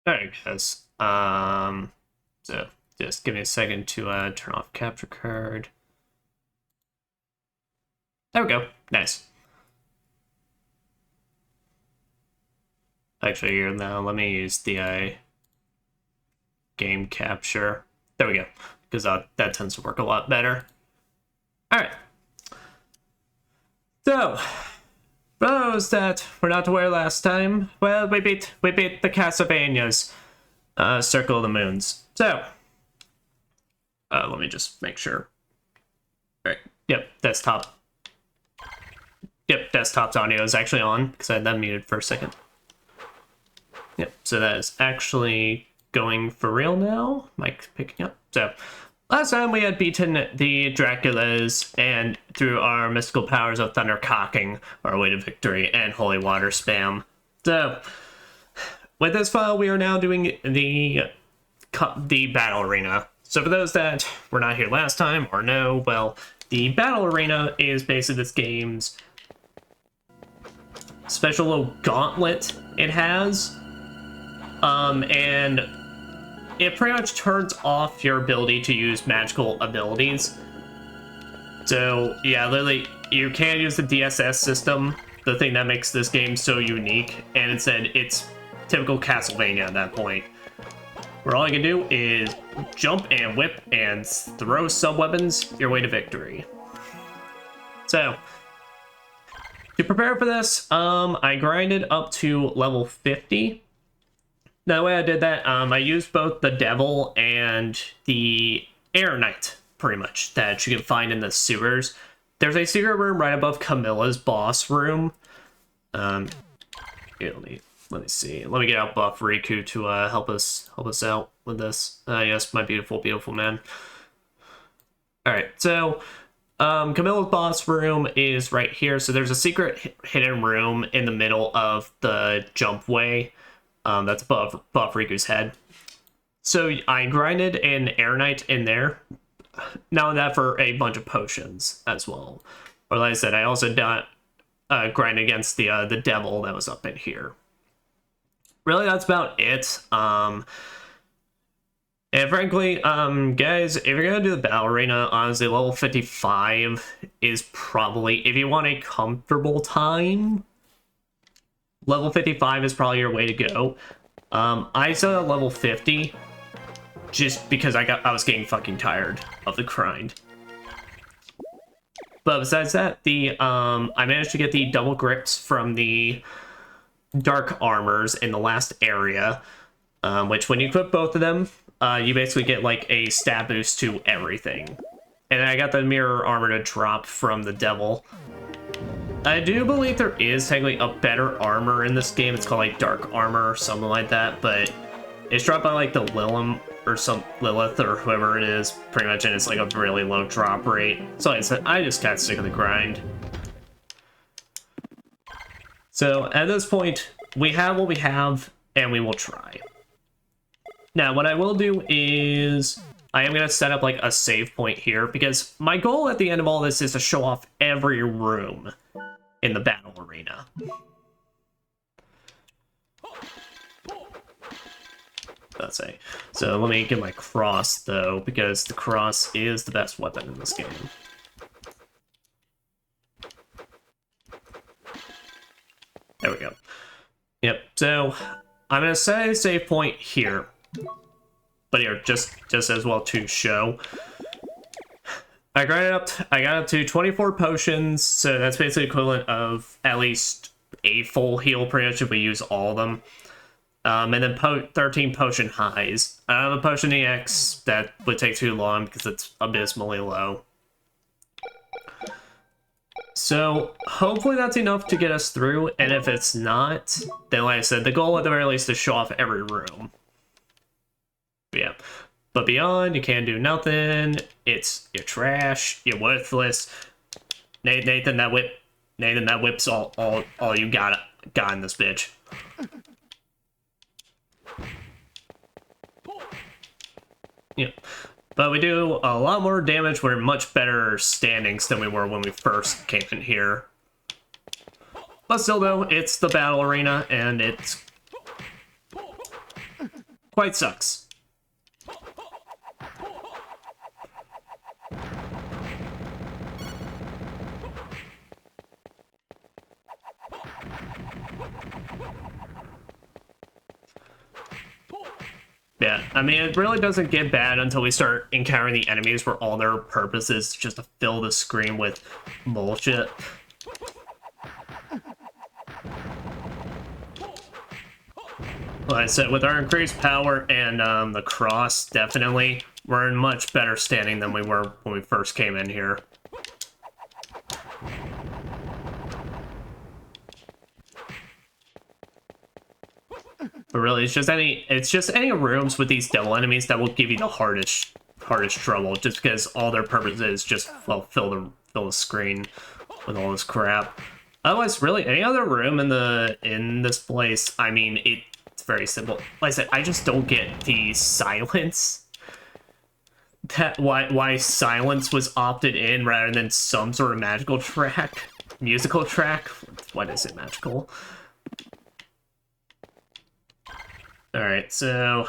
Alright, guys. So just give me a second to turn off capture card. There we go. Nice. Actually, here now, let me use the game capture. There we go, because that tends to work a lot better. Alright. So, for those that were not aware last time, well, we beat the Castlevanias, Circle of the Moons. So, let me just make sure. All right. Yep, desktop. Yep, desktop's audio is actually on because I had that muted for a second. Yep, so that is actually going for real now. Mic picking up. So, last time we had beaten the Draculas, and through our mystical powers of thunder cocking, our way to victory, and holy water spam. So, with this file, we are now doing the battle arena. So for those that were not here last time, or know, well, the battle arena is basically this game's special little gauntlet it has. And it pretty much turns off your ability to use magical abilities. So, yeah, literally, you can't use the DSS system, the thing that makes this game so unique, and instead, it's typical Castlevania at that point, where all you can do is jump and whip and throw sub-weapons your way to victory. So, to prepare for this, I grinded up to level 50. Now, the way I did that, I used both the Devil and the Air Knight, pretty much, that you can find in the sewers. There's a secret room right above Camilla's boss room. Here, let me see. Let me get out Buff Riku to help us out with this. Yes, my beautiful man. All right, so Camilla's boss room is right here. So there's a secret hidden room in the middle of the jump way. That's above Buff Riku's head. So I grinded an Air Knight in there. Now that for a bunch of potions as well. Or like I said, I also grind against the Devil that was up in here. Really, that's about it. And frankly, guys, if you're gonna do the battle arena, honestly, level 55 is probably, if you want a comfortable time, level 55 is probably your way to go. I set at level 50 just because I was getting fucking tired of the grind. But besides that, I managed to get the double grips from the dark armors in the last area, which when you equip both of them, you basically get like a stat boost to everything. And I got the mirror armor to drop from the Devil. I do believe there is technically a better armor in this game. It's called like dark armor or something like that, but it's dropped by like the Lilith or whoever it is, pretty much, and it's like a really low drop rate. So like I said, I just got sick of the grind. So at this point, we have what we have, and we will try. Now, what I will do is I am going to set up like a save point here, because my goal at the end of all this is to show off every room in the battle arena. Let's say. So let me get my cross, though, because the cross is the best weapon in this game. There we go. Yep, so I'm going to set a save point here. But here, just as well to show. I got up to 24 potions, so that's basically equivalent of at least a full heal pretty much if we use all of them. And then 13 potion highs. I don't have a potion EX, that would take too long because it's abysmally low. So hopefully that's enough to get us through, and if it's not, then like I said, the goal at the very least is to show off every room. Yeah. But beyond, you can't do nothing. You're trash. You're worthless. Nathan, that whip's all you got in this bitch. Yeah. But we do a lot more damage. We're in much better standings than we were when we first came in here. But still, though, it's the battle arena, and it's quite sucks. Yeah, I mean, it really doesn't get bad until we start encountering the enemies where all their purpose is just to fill the screen with bullshit. Like I said, with our increased power and the cross, definitely, we're in much better standing than we were when we first came in here. But really, it's just any rooms with these devil enemies that will give you the hardest trouble, just because all their purpose is just, well, fill the screen with all this crap. Otherwise, really, any other room in this place, I mean, it's very simple. Like I said, I just don't get the silence. Why silence was opted in rather than some sort of musical track. What is it, magical? Alright, so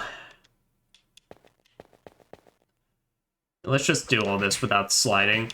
let's just do all this without sliding.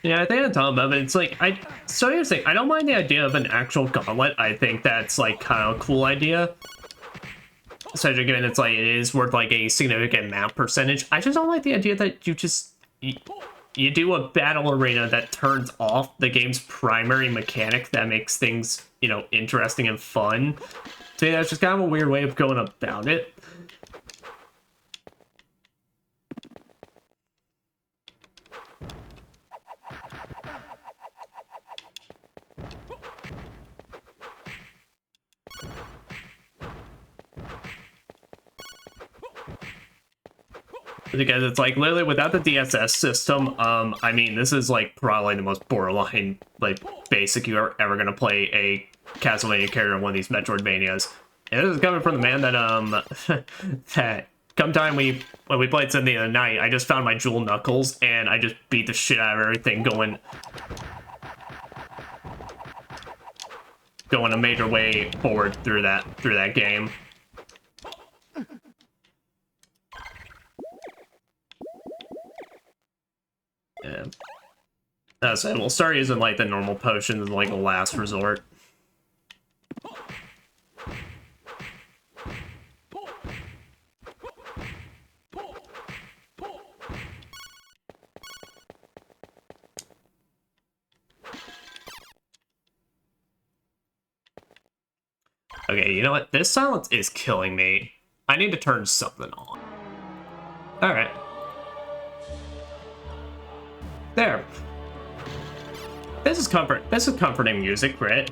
Yeah, I think I'm talking about it. It's like, so here's the thing, I don't mind the idea of an actual gauntlet. I think that's like kind of a cool idea. Especially given it's like, it is worth like a significant map percentage. I just don't like the idea that you do a battle arena that turns off the game's primary mechanic that makes things, you know, interesting and fun. So yeah, that's just kind of a weird way of going about it. Because it's like literally without the DSS system, I mean, this is like probably the most borderline, like, basic you're ever gonna play a Castlevania character in one of these Metroidvanias. And this is coming from the man that that come time when we played Symphony of the Night, I just found my jewel knuckles and I just beat the shit out of everything going a major way forward through that game. Yeah. That's it. We'll start using like the normal potions like a last resort. Okay, you know what? This silence is killing me. I need to turn something on. Alright. There. This is comforting music, right?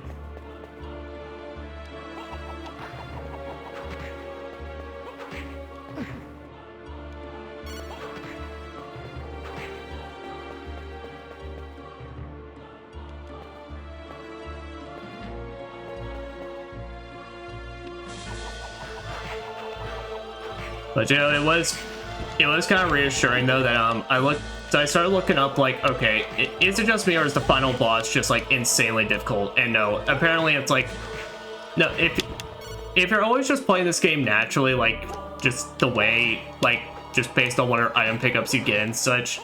But you know, it was kind of reassuring though that I started looking up like, okay, is it just me or is the final boss just like insanely difficult? And no, apparently it's like, no, if you're always just playing this game naturally, like just the way, like just based on what item pickups you get and such,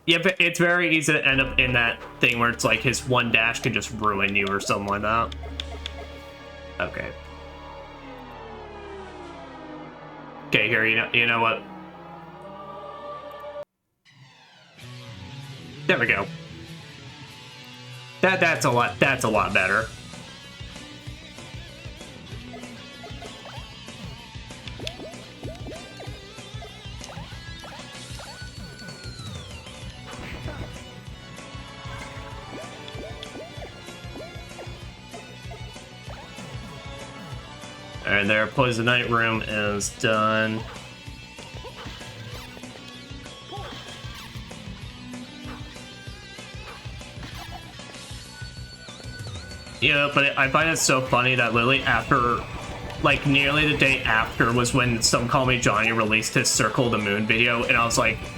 yeah, but it's very easy to end up in that thing where it's like his one dash can just ruin you or something like that. Okay. Okay, here, you know what? There we go. That's a lot better. Alright, there, Poison Night room is done. Yeah, but I find it so funny that literally after, like, nearly the day after was when Some Call Me Johnny released his Circle the Moon video, and I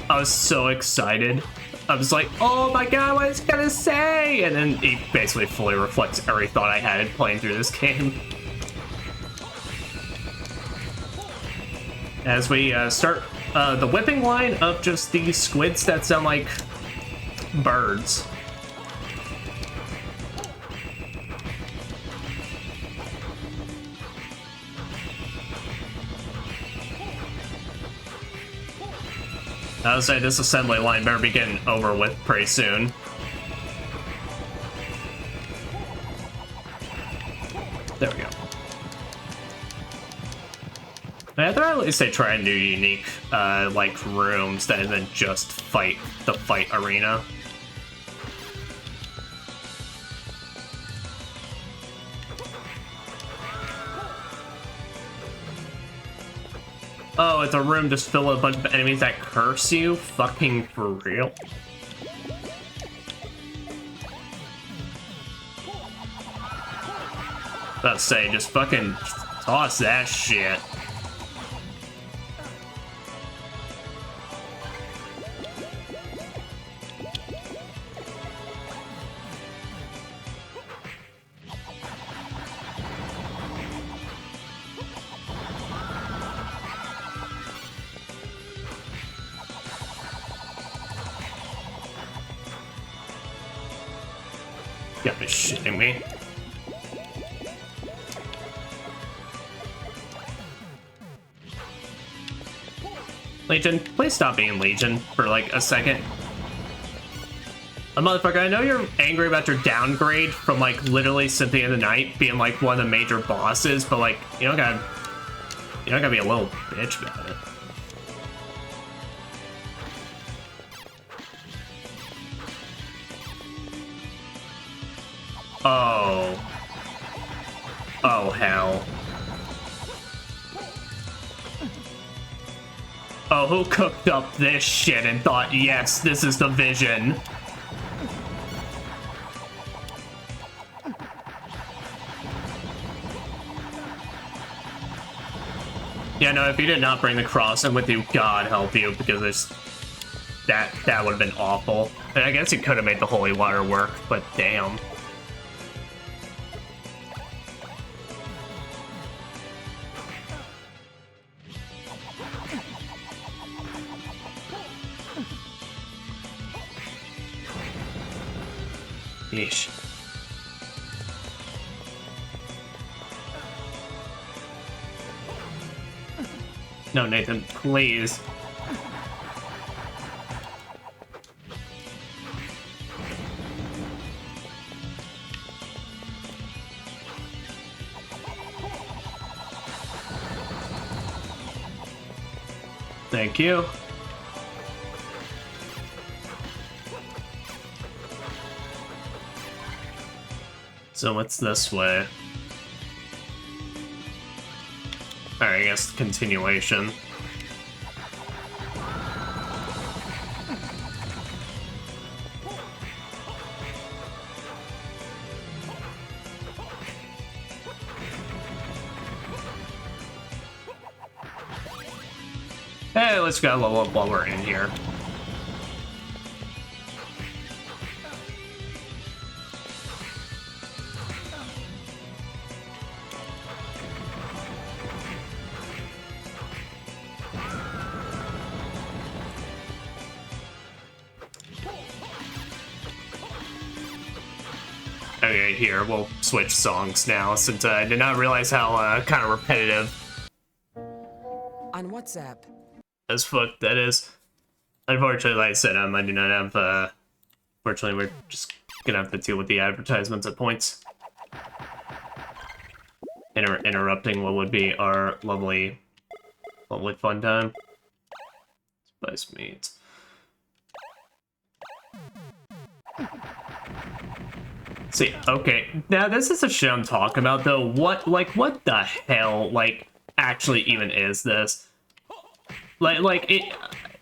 was so excited. I was like, oh my god, what is he gonna say? And then he basically fully reflects every thought I had playing through this game. As we start the whipping line of just these squids that sound like birds. I would say this assembly line better be getting over with pretty soon. There we go. I thought at least they try new unique, like, rooms that isn't just the fight arena. Oh, it's a room just filled with a bunch of enemies that curse you? Fucking for real? Let's say, just fucking toss that shit. You gotta be shitting me. Legion, please stop being Legion for like a second. Motherfucker, I know you're angry about your downgrade from like literally Symphony of the Night being like one of the major bosses, but like you don't gotta be a little bitch about it. Oh. Oh, hell. Oh, who cooked up this shit and thought, yes, this is the vision? Yeah, no, if you did not bring the cross in with you, God help you, because it's... That would have been awful. And I guess you could have made the holy water work, but damn. Yeesh. No, Nathan, please. Thank you. So what's this way? Alright, I guess continuation. Hey, let's go level up while we're in here. Okay, here, we'll switch songs now, since I did not realize how kind of repetitive on WhatsApp as fuck that is. Unfortunately, like I said, I do not have, fortunately, we're just gonna have to deal with the advertisements at points. Interrupting what would be our lovely fun time. Spice meats. See, okay, now this is the shit I'm talking about, though. What the hell, like, actually even is this? Like,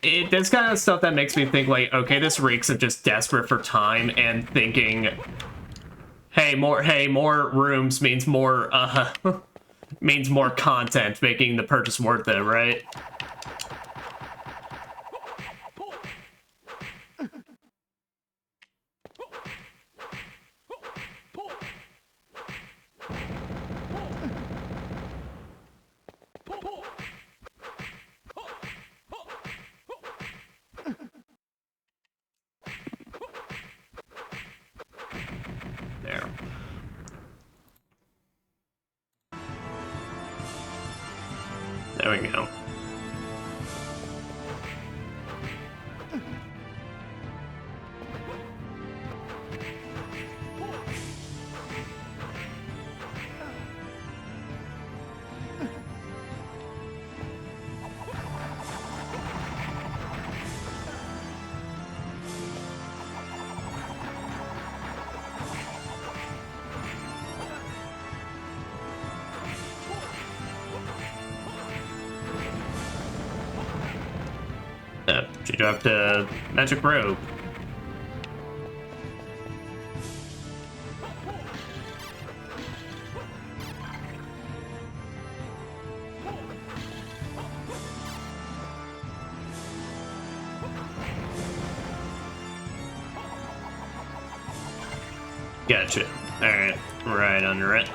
this kind of stuff that makes me think, like, okay, this reeks of just desperate for time and thinking, hey, more rooms means more means more content, making the purchase worth it, right? There. There we go. She dropped a magic robe. Gotcha. Alright, right under it.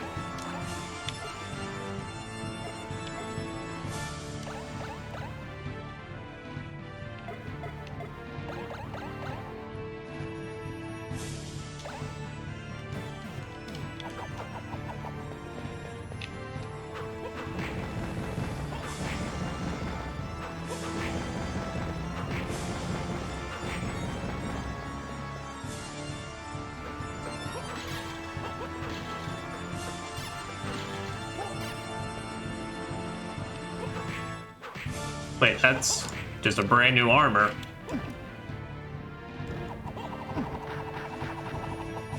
Wait, that's just a brand new armor.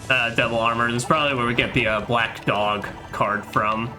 Devil armor. This is probably where we get the black dog card from.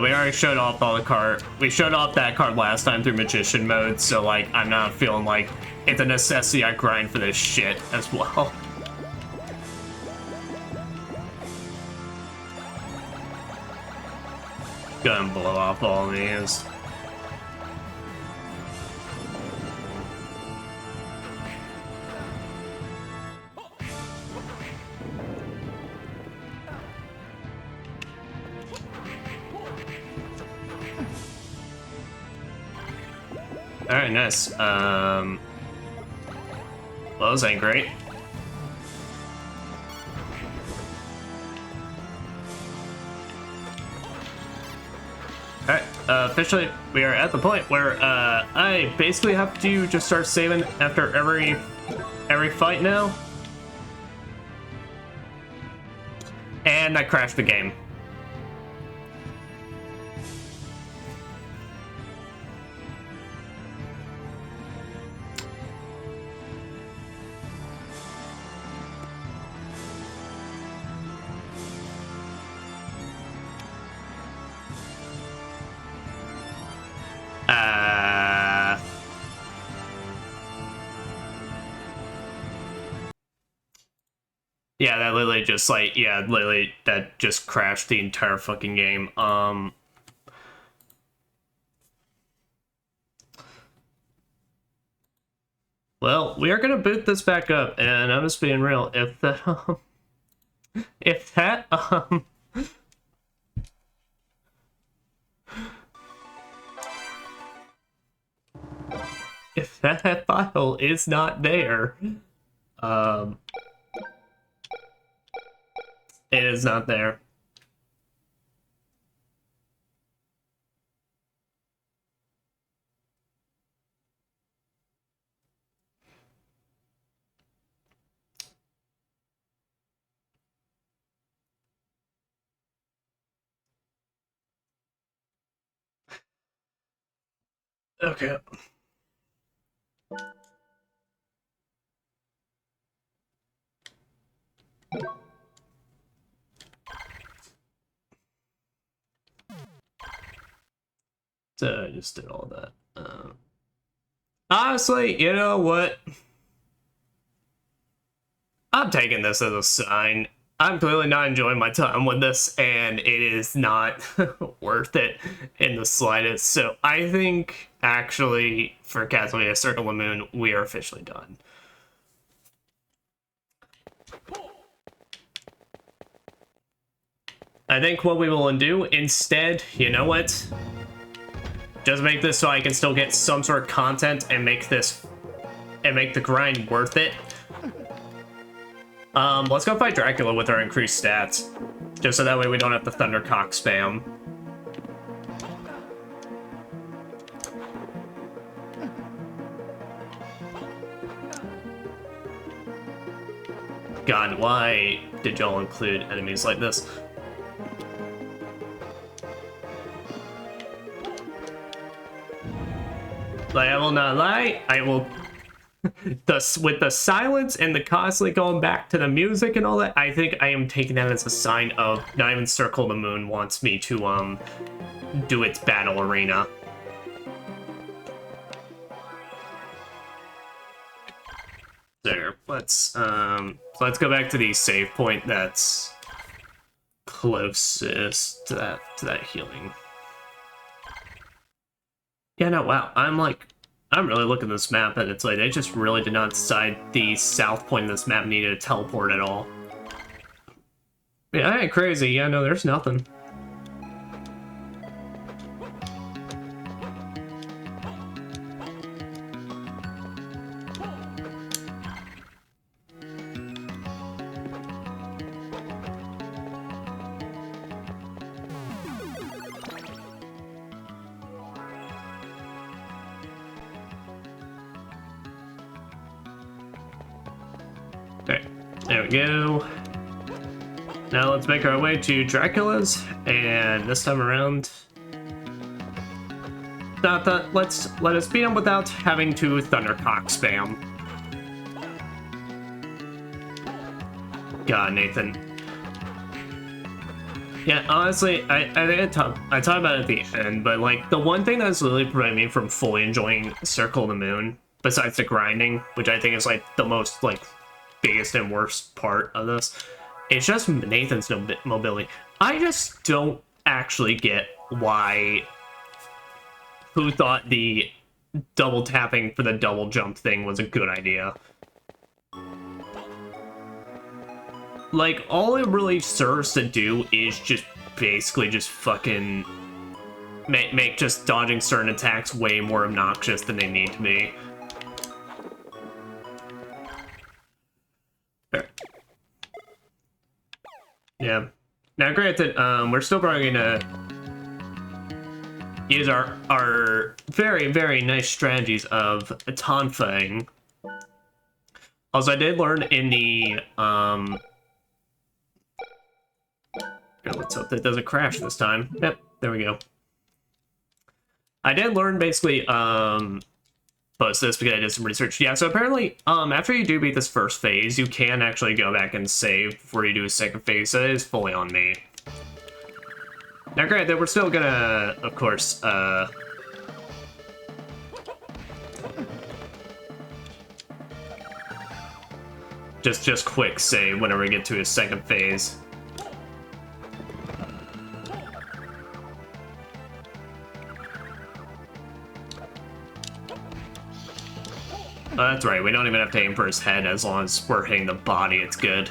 We already showed off all the card. We showed off that card last time through Magician mode, so like I'm not feeling like it's a necessity I grind for this shit as well. Gonna blow off all these. Alright, nice. Well, those ain't great. Alright, officially, we are at the point where, I basically have to just start saving after every fight now. And I crashed the game. Yeah, that literally just like, yeah, literally that just crashed the entire fucking game. Well, we are gonna boot this back up, and I'm just being real. If that, if that, if that file is not there, it is not there. Okay. So I just did all that. Honestly, you know what? I'm taking this as a sign. I'm clearly not enjoying my time with this, and it is not worth it in the slightest. So I think, actually, for Castlevania Circle of the Moon, we are officially done. I think what we will do instead, you know what? Just make this so I can still get some sort of content and make this and make the grind worth it. Let's go fight Dracula with our increased stats. Just so that way we don't have to Thundercock spam. God, why did y'all include enemies like this? Like, I will not lie, I will... with the silence and the constantly going back to the music and all that, I think I am taking that as a sign of not even Circle of the Moon wants me to, do its battle arena. There, let's go back to the save point that's closest to that healing. Yeah, no, wow, I'm really looking at this map and it's like, they just really did not decide the south point of this map needed a teleport at all. Yeah, that ain't crazy. Yeah, no, there's nothing. Okay, there we go. Now let's make our way to Dracula's, and this time around, let us beat him without having to Thundercock spam. God, Nathan. Yeah, honestly, I think I talked about it at the end, but like the one thing that's really preventing me from fully enjoying Circle of the Moon, besides the grinding, which I think is like the most like biggest and worst part of this, it's just Nathan's mobility. I just don't actually get who thought the double tapping for the double jump thing was a good idea. Like, all it really serves to do is just basically just fucking make just dodging certain attacks way more obnoxious than they need to be. Yeah. Now, granted, we're still probably gonna use our very, very nice strategies of tonfang. Also, I did learn in the let's hope that doesn't crash this time. Yep, there we go. I did learn basically post this because I did some research. Yeah, so apparently after you do beat this first phase, you can actually go back and save before you do a second phase, so it is fully on me. Now granted, we're still gonna, of course, just quick save whenever we get to a second phase. Oh, that's right, we don't even have to aim for his head. As long as we're hitting the body, it's good.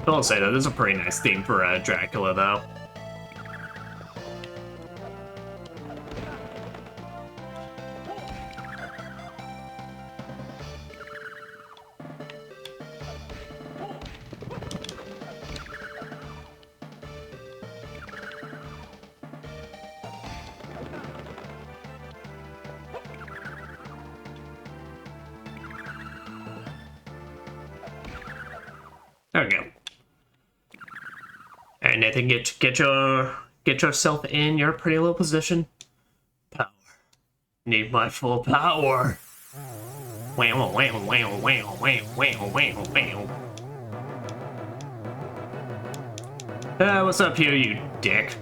I'll say that, this is a pretty nice theme for Dracula, though. There we go. And Nathan, get yourself in your pretty little position. Power. Need my full power. Wow, wow, wow, wow, wow, wow, wow, wow. What's up here, you dick?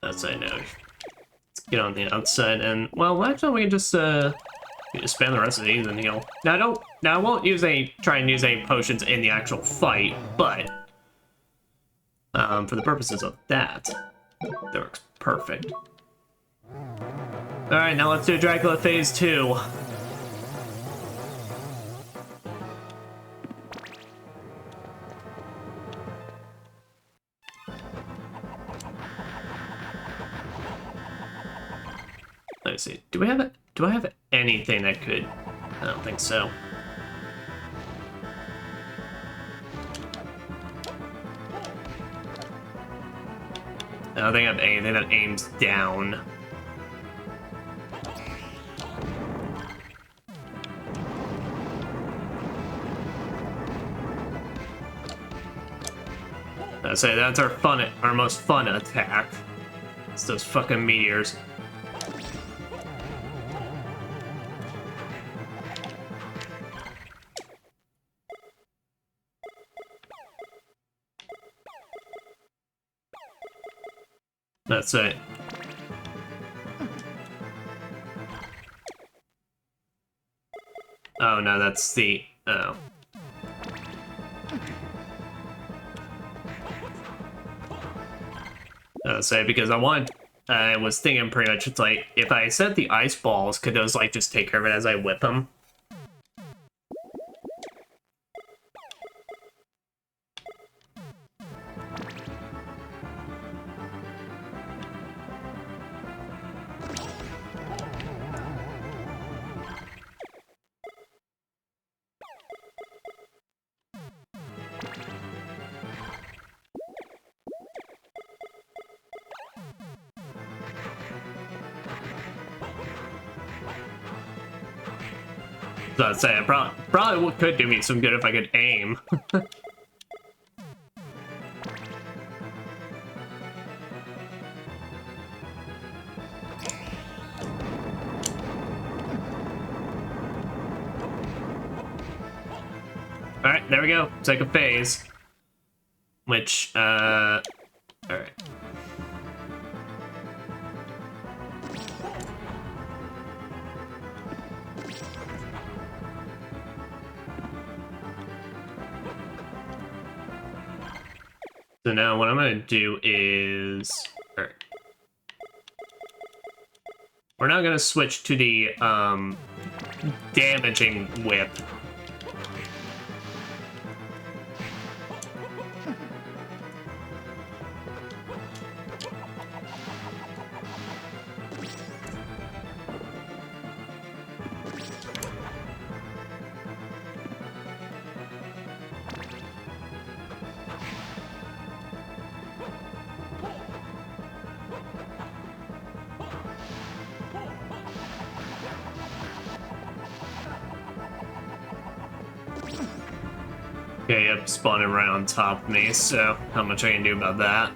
That's I know. Let's get on the outside and well, actually, we can just spam the rest of these and heal. Now, I won't try and use any potions in the actual fight, but for the purposes of that works perfect. All right, now let's do Dracula Phase 2. Let's see. Do I have anything that could? I don't think so. I don't think I have anything that aims down. I'd say that's our most fun attack. It's those fucking meteors. That's it. Oh no, that's the oh. Say because I was thinking pretty much it's like if I set the ice balls, could those like just take care of it as I whip them? So I'd say it probably could do me some good if I could aim. Alright, there we go. Second phase. Which, alright. So now what I'm gonna do is, alright. We're now gonna switch to the, damaging whip. Okay, yep, spawning right on top of me, so how much I can do about that?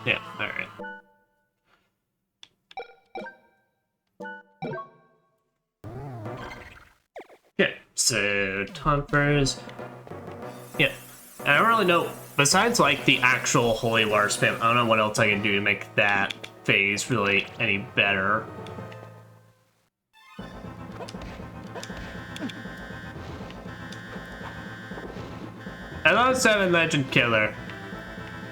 Yeah, alright. Okay, so Tonfers. Yeah, I don't really know. Besides, like, the actual Holy Water spam, I don't know what else I can do to make that phase really any better. Hello, 7 Legend Killer.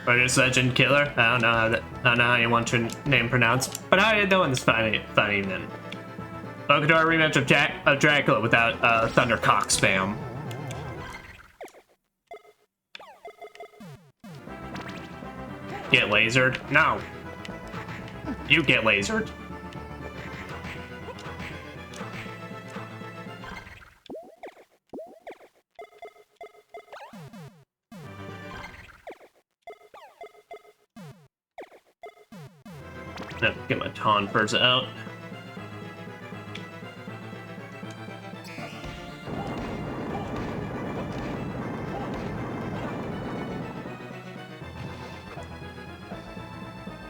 Or just Legend Killer. I don't know how you want your name pronounced. But how are you doing this fine evening? Welcome to our rematch of Dracula without Thundercock spam. Get lasered? No. You get lasered. Now, get my taunters out.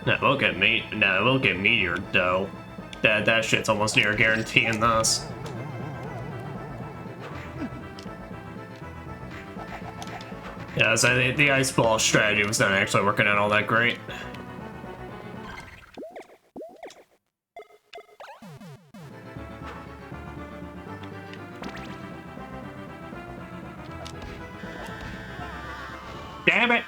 No, we'll get meteored though. That shit's almost near a guarantee in this. Yeah, so the ice ball strategy was not actually working out all that great. Damn it!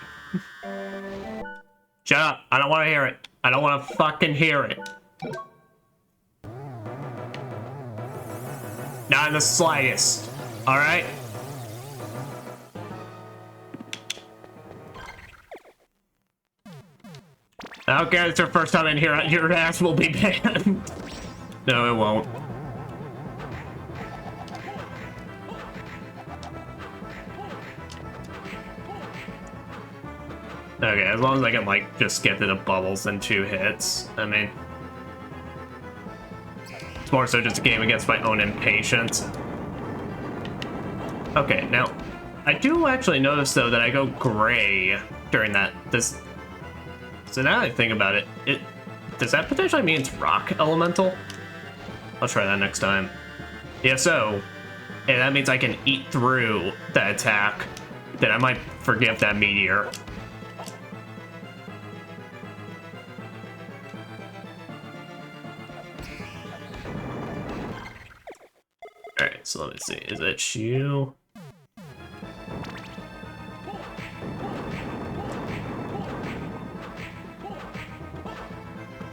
Shut up. I don't want to hear it. I don't want to fucking hear it. Not in the slightest. Alright? I don't care if it's your first time in here, your ass will be banned. No, it won't. Okay, as long as I can, like, just get to the bubbles in 2 hits. I mean, it's more so just a game against my own impatience. Okay, now, I do actually notice, though, that I go gray during this. So now that I think about it, does that potentially mean it's rock elemental? I'll try that next time. Yeah, so, and that means I can eat through that attack, then I might forgive that meteor. Alright, so let me see. Is it you?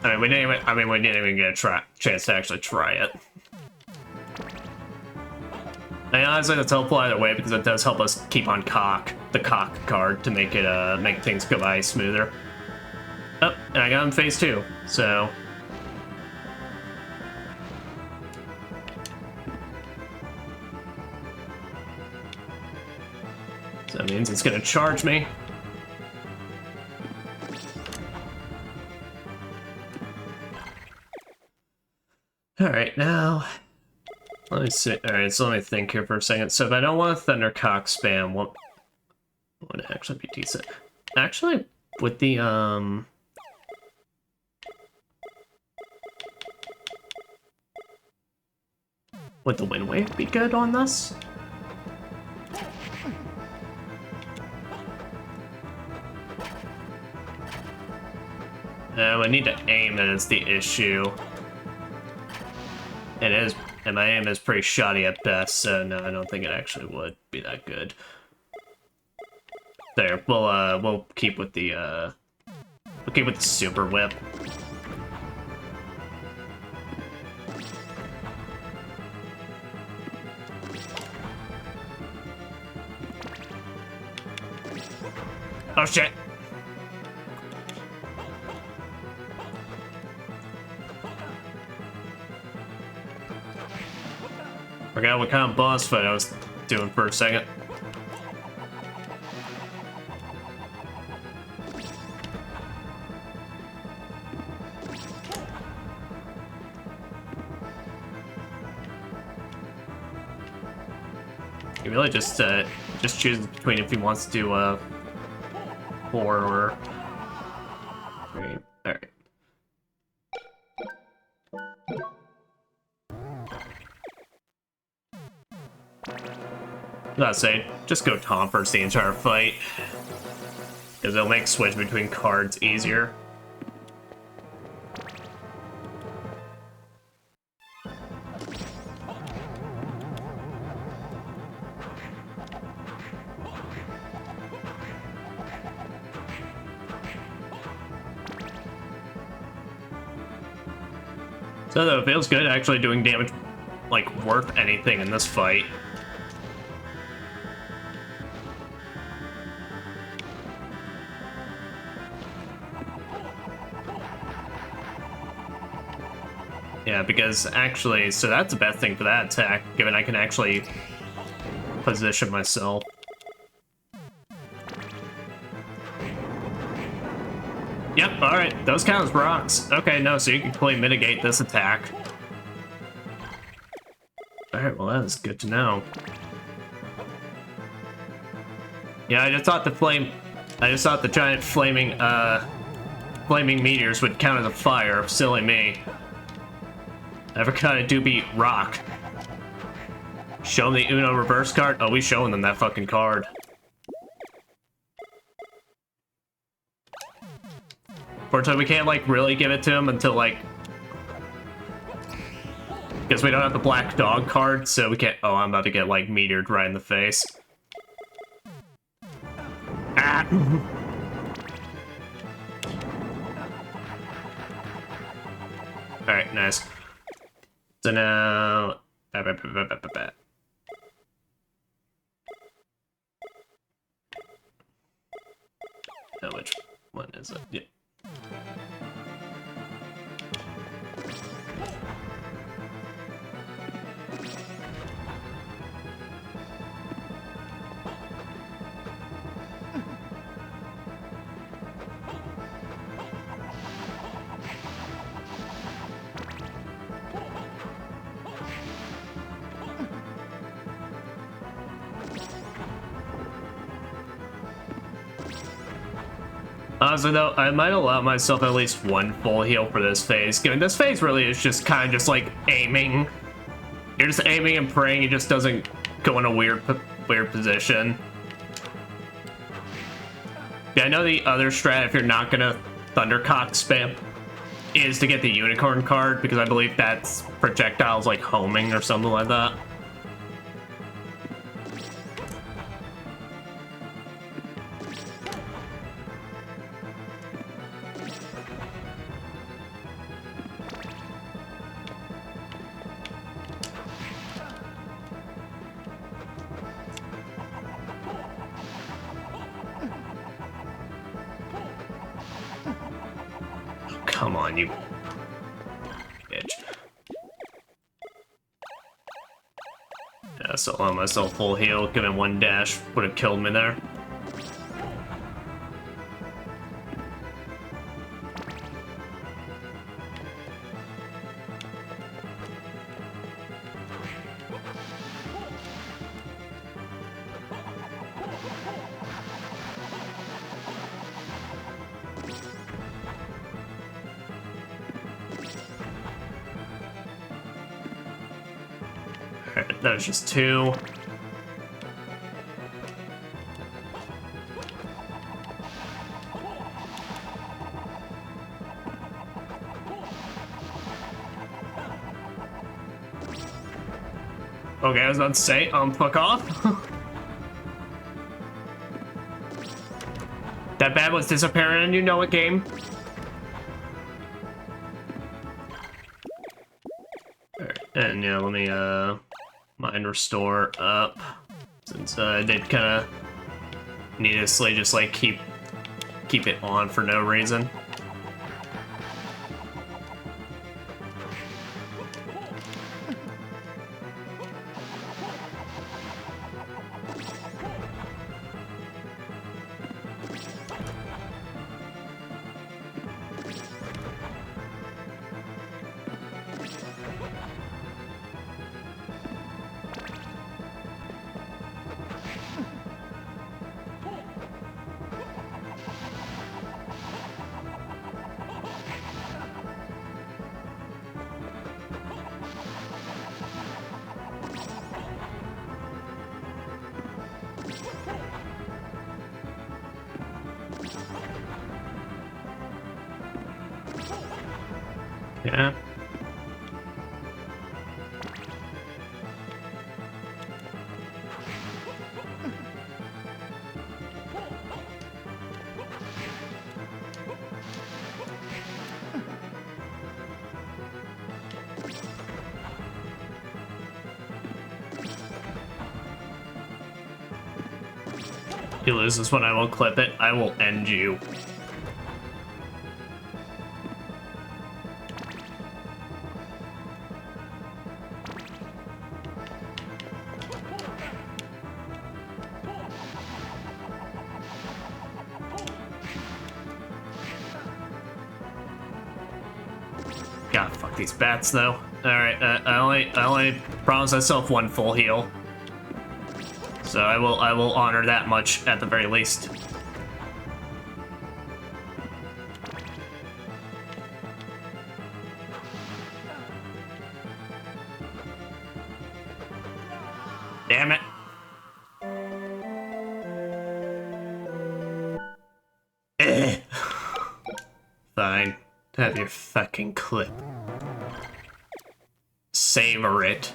I mean, we didn't even get a chance to actually try it. And honestly, that's helpful either way because it does help us keep on the cock card to make it make things go by smoother. Oh, and I got him phase 2, so. So that means it's gonna charge me. Alright, now, let me see. Alright, so let me think here for a second. So if I don't want a Thundercock spam, what would actually be decent? Actually, with the, would the Wind Wave be good on this? I need to aim, that is the issue. It is, and my aim is pretty shoddy at best, so no, I don't think it actually would be that good. There, we'll keep with the super whip. Oh shit! Forgot what kind of boss fight I was doing for a second. He really just chooses between if he wants to do 4 or 3. All right. Not saying, just go Tompers the entire fight. Because it'll make switch between cards easier. So though, it feels good actually doing damage, like, worth anything in this fight. Yeah, because actually, so that's the best thing for that attack, given I can actually position myself. Yep, alright, those count as rocks. Okay, no, so you can completely mitigate this attack. Alright, well that is good to know. Yeah, I just thought the giant flaming meteors would count as a fire. Silly me. I forgot I do beat rock. Show them the Uno reverse card? Oh, we showing them that fucking card. Fortunately, we can't, like, really give it to him until, like... Because we don't have the black dog card, so we can't... Oh, I'm about to get, like, meteored right in the face. Ah! Alright, nice. So now... Oh, which one is it? Yeah. Honestly though, I might allow myself at least one full heal for this phase, given this phase really is just kind of just like aiming. You're just aiming and praying it just doesn't go in a weird position. Yeah, I know the other strat, if you're not gonna Thundercock spam, is to get the Unicorn card, because I believe that's projectiles like homing or something like that. Come on, you bitch. Yeah, so on myself full heal, giving one dash would have killed me there. Alright, that was just two. Okay, I was about to say, fuck off. That bad was disappearing and you know it, game. Alright, and yeah, let me, mind restore up, since I did kind of needlessly just like keep it on for no reason. Yeah. If you lose this one, I will clip it. I will end you. these bats, though. Alright, I only promised myself one full heal. So I will honor that much at the very least. Damn it. Fine. Have your fucking clip. Savor it.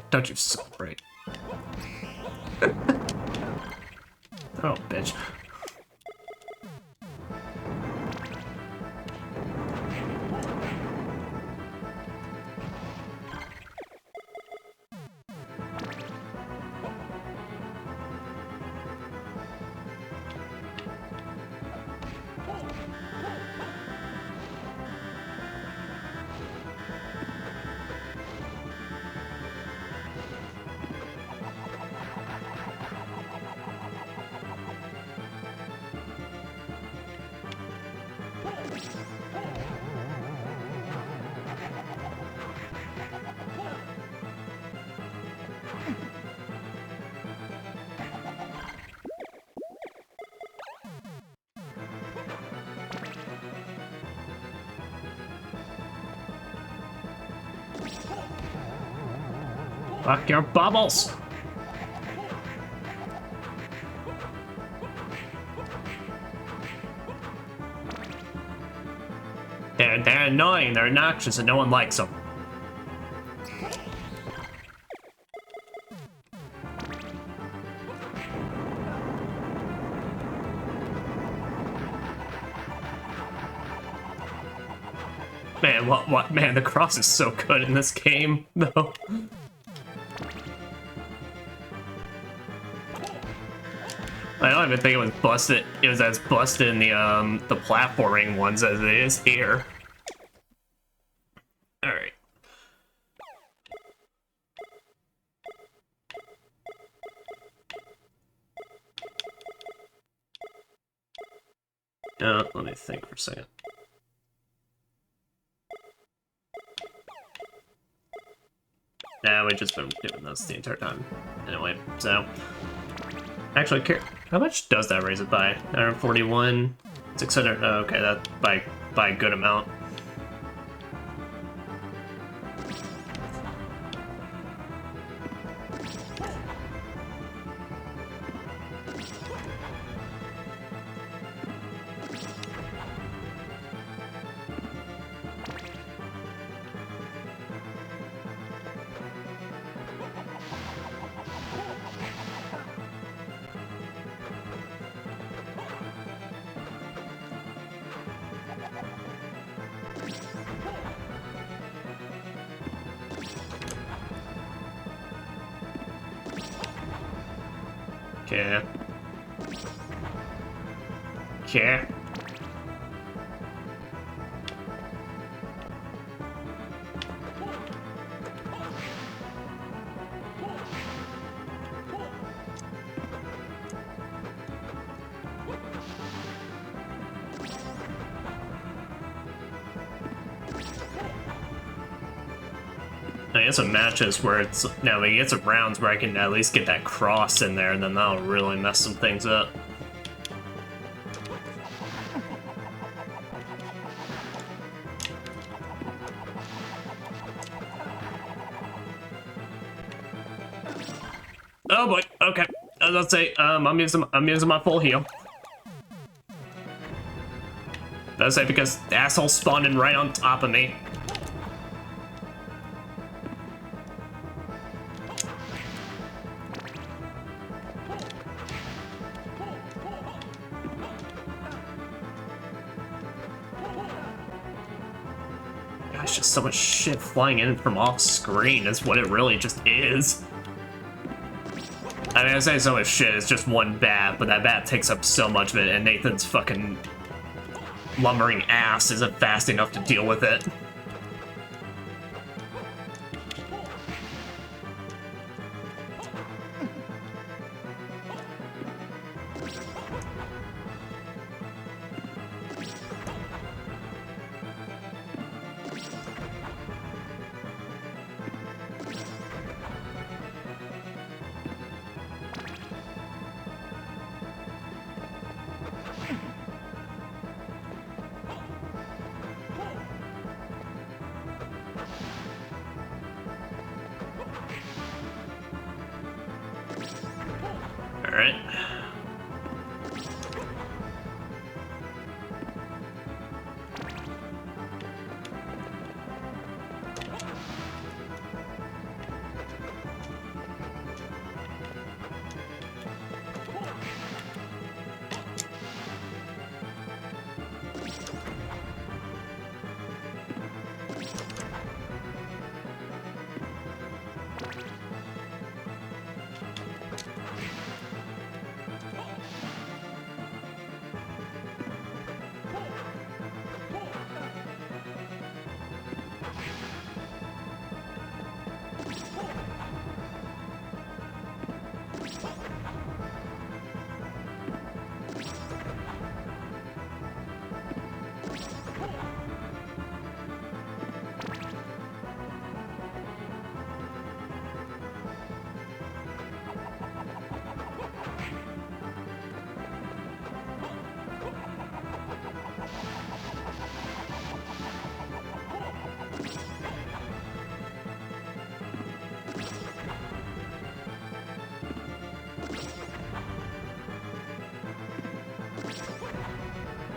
Don't you celebrate. Oh, bitch. Fuck your bubbles! They're annoying, they're obnoxious, and no one likes them. Man, what? Man, the cross is so good in this game, though. I don't even think it was busted. It was as busted in the platforming ones as it is here. All right. Let me think for a second. Yeah, we've just been doing this the entire time. Anyway, so... Actually, how much does that raise it by? 141, 600. Oh, okay, that by a good amount. Okay. Okay. I get some matches where it's now we get some rounds where I can at least get that cross in there, and then that'll really mess some things up. Oh boy, okay. Let's say I'm using my full heal. Let's say because the asshole spawned in right on top of me. Gosh, just so much shit flying in from off screen is what it really just is. I mean, I say so much shit, it's just one bat, but that bat takes up so much of it, and Nathan's fucking lumbering ass isn't fast enough to deal with it. Alright.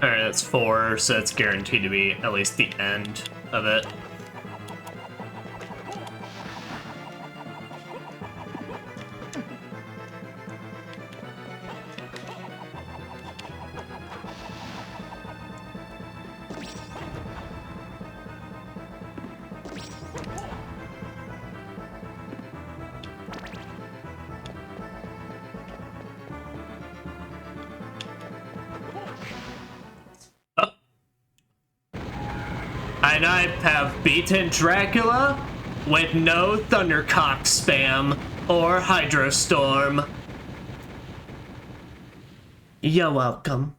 Alright, that's 4, so it's guaranteed to be at least the end of it. And I have beaten Dracula with no Thundercock spam or Hydrostorm. You're welcome.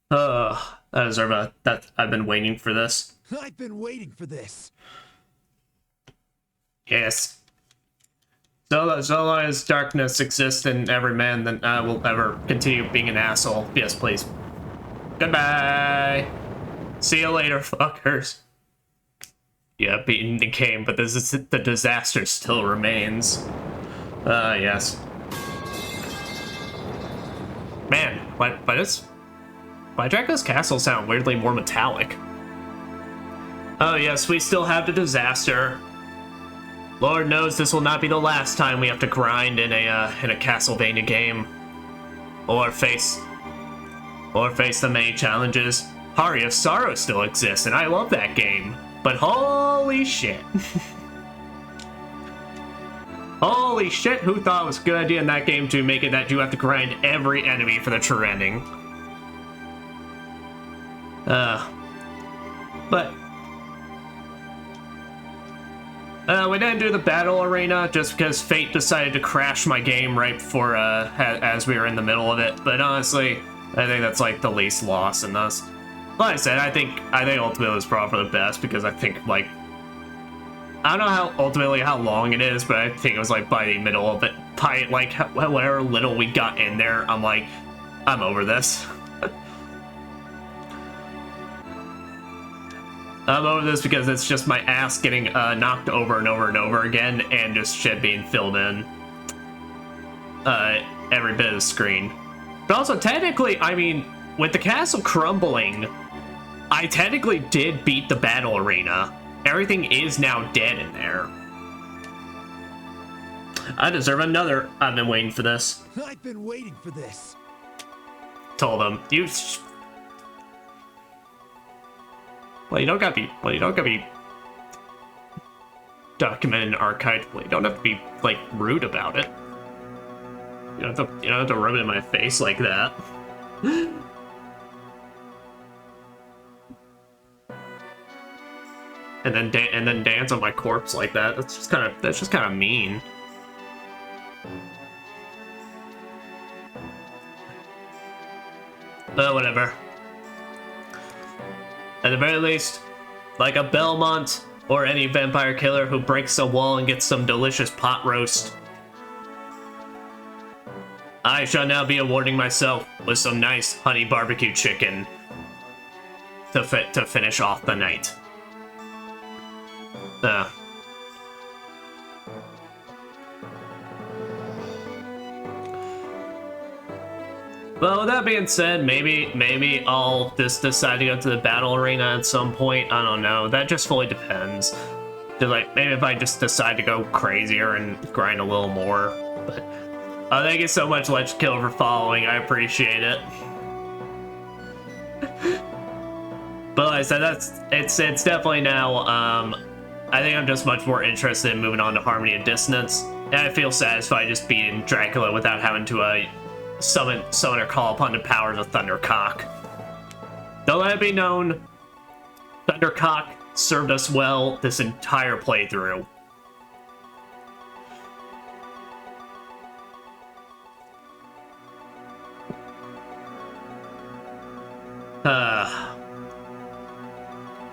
I deserve a... I've been waiting for this. I've been waiting for this. Yes. So long as darkness exists in every man, then I will ever continue being an asshole. Yes, please. Goodbye. See you later, fuckers. Yeah, beaten the game, but the disaster still remains. Yes. Man, why Dracula's castle sound weirdly more metallic? Oh yes, we still have the disaster. Lord knows this will not be the last time we have to grind in a Castlevania game, or face the many challenges. Hari of Sorrow still exists, and I love that game. But holy shit, holy shit! Who thought it was a good idea in that game to make it that you have to grind every enemy for the true ending? But. We didn't do the battle arena just because Fate decided to crash my game right before, as we were in the middle of it. But honestly, I think that's like the least loss in this. Like I said, I think ultimately it was probably for the best because I think like I don't know ultimately how long it is, but I think it was like by the middle of it, by like whatever little we got in there, I'm like, I'm over this. I'm over this because it's just my ass getting knocked over and over and over again, and just shit being filled in every bit of the screen. But also, technically, I mean, with the castle crumbling, I technically did beat the battle arena. Everything is now dead in there. I deserve another. I've been waiting for this. I've been waiting for this. Told him, Well, you don't gotta be documented and archived. Well, you don't have to be like rude about it. You don't have to rub it in my face like that. and then dance on my corpse like that. That's just kind of mean. But whatever. At the very least, like a Belmont or any vampire killer who breaks a wall and gets some delicious pot roast, I shall now be awarding myself with some nice honey barbecue chicken to finish off the night. Well, with that being said, maybe I'll just decide to go to the battle arena at some point. I don't know. That just fully depends. Like, maybe if I just decide to go crazier and grind a little more. But thank you so much, Legend Killer, for following. I appreciate it. But like I said, it's definitely now. I think I'm just much more interested in moving on to Harmony of Dissonance, and I feel satisfied just beating Dracula without having to summon or call upon the powers of Thundercock. Though let it be known, Thundercock served us well this entire playthrough.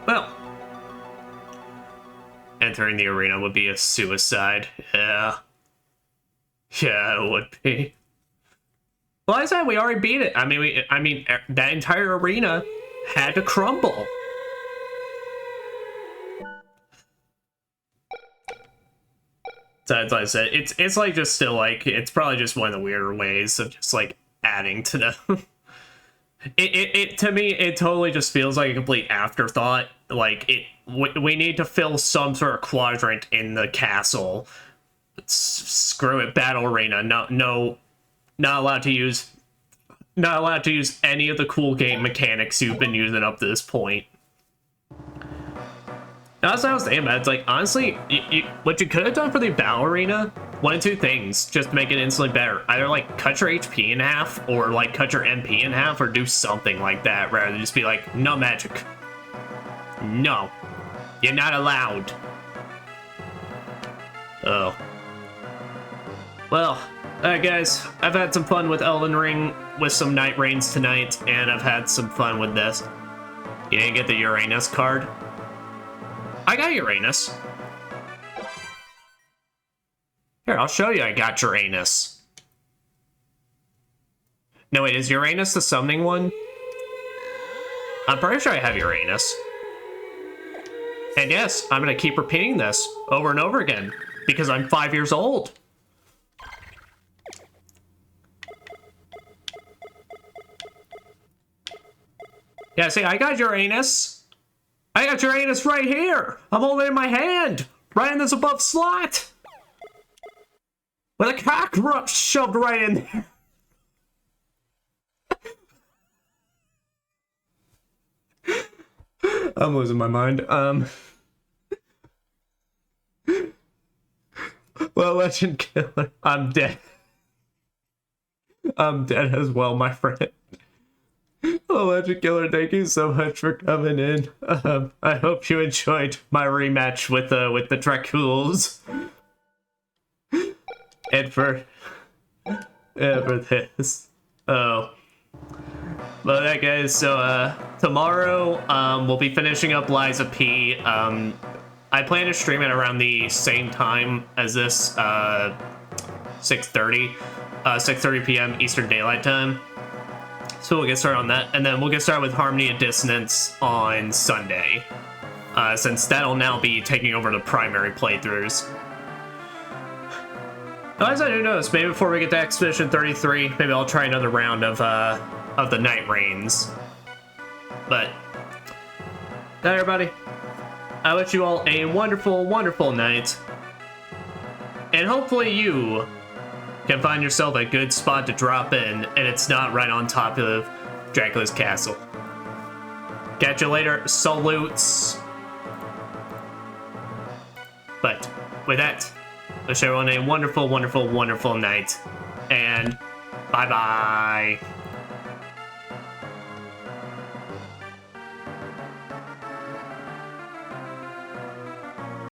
Well, entering the arena would be a suicide. Yeah, it would be. Well, I said we already beat it. I mean, that entire arena had to crumble. So as I said, it's like just still like it's probably just one of the weirder ways of just like adding to the. It to me it totally just feels like a complete afterthought. Like we need to fill some sort of quadrant in the castle. Screw it, battle arena. No. Not allowed to use any of the cool game mechanics you've been using up to this point. That's what I was thinking about. It's like, honestly, what you could have done for the battle arena, one of two things, just to make it instantly better. Either, like, cut your HP in half, or, like, cut your MP in half, or do something like that, rather than just be like, no magic. No. You're not allowed. Oh. Well, guys, I've had some fun with Elden Ring with some Night Rains tonight, and I've had some fun with this. You didn't get the Uranus card? I got Uranus. Here, I'll show you I got Uranus. No, wait, is Uranus the summoning one? I'm pretty sure I have Uranus. And yes, I'm gonna keep repeating this over and over again, because I'm 5 years old. Yeah, see, I got Uranus. I got Uranus right here. I'm holding it in my hand, right in this above slot. With a cockroach shoved right in there. I'm losing my mind. Well, Legend Killer, I'm dead. I'm dead as well, my friend. Oh, Legend Killer, thank you so much for coming in. I hope you enjoyed my rematch with the Draculas. And for this. Oh. Well, that guys, so tomorrow we'll be finishing up Liza P. I plan to stream it around the same time as this, 6:30 p.m. Eastern Daylight Time. So we'll get started on that, and then we'll get started with Harmony of Dissonance on Sunday, since that'll now be taking over the primary playthroughs. As I do notice, maybe before we get to Expedition 33, maybe I'll try another round of the Night Rains. But, that everybody, I wish you all a wonderful, wonderful night, and hopefully you can find yourself a good spot to drop in, and it's not right on top of Dracula's castle. Catch you later. Salutes. But with that, wish everyone a wonderful, wonderful, wonderful night, and bye-bye.